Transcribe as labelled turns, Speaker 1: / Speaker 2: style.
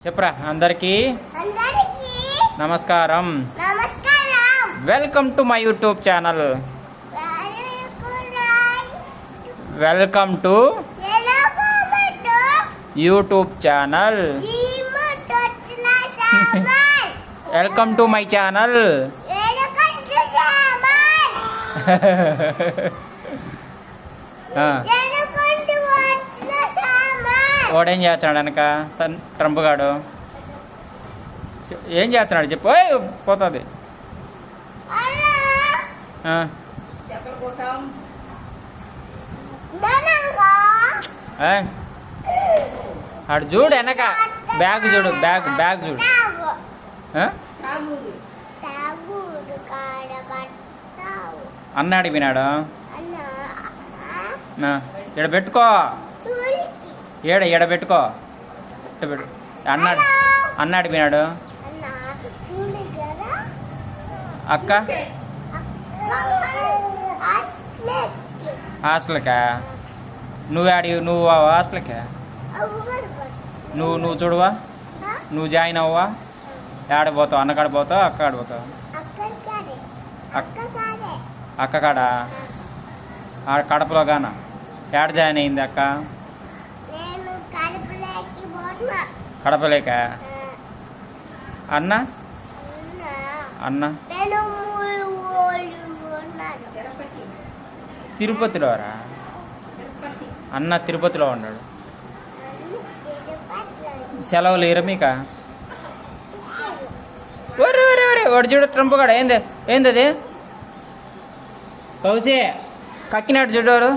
Speaker 1: చెప్పరా అందరికీ నమస్కారం. Welcome to my YouTube channel. Welcome to YouTube channel. Welcome to my channel. వాడేం చేస్తున్నాడు వెనక ట్రంప్ గాడు ఏం చేస్తున్నాడు చెప్పు. పోతుంది ఆడు చూడు వెనక బ్యాగ్ చూడు బ్యాగ్ చూడు. అన్న అడిగినాడు ఇక్కడ పెట్టుకో. ఏడ పెట్టుకో. అన్న అడిగినాడు. అక్క హాస్టల్కా? నువ్వు హాస్టల్కా? నువ్వు చూడవా? నువ్వు జాయిన్ అవ్వవా? ఏడ పోతావు? అన్న కాడ పోతావు? అక్క కాడ పోతావు? అక్క కాడ ఆడ కడపలో గాన ఏడ జాయిన్ అయింది అక్క? కడపలేక. అన్న తిరుపతిలోరా? అన్న తిరుపతిలో ఉన్నాడు. సెలవులు ఇరా మీక? వాడు చూడు ట్రంప్ కూడా ఏంది అది కౌసే కక్కినాడు చూడవారు.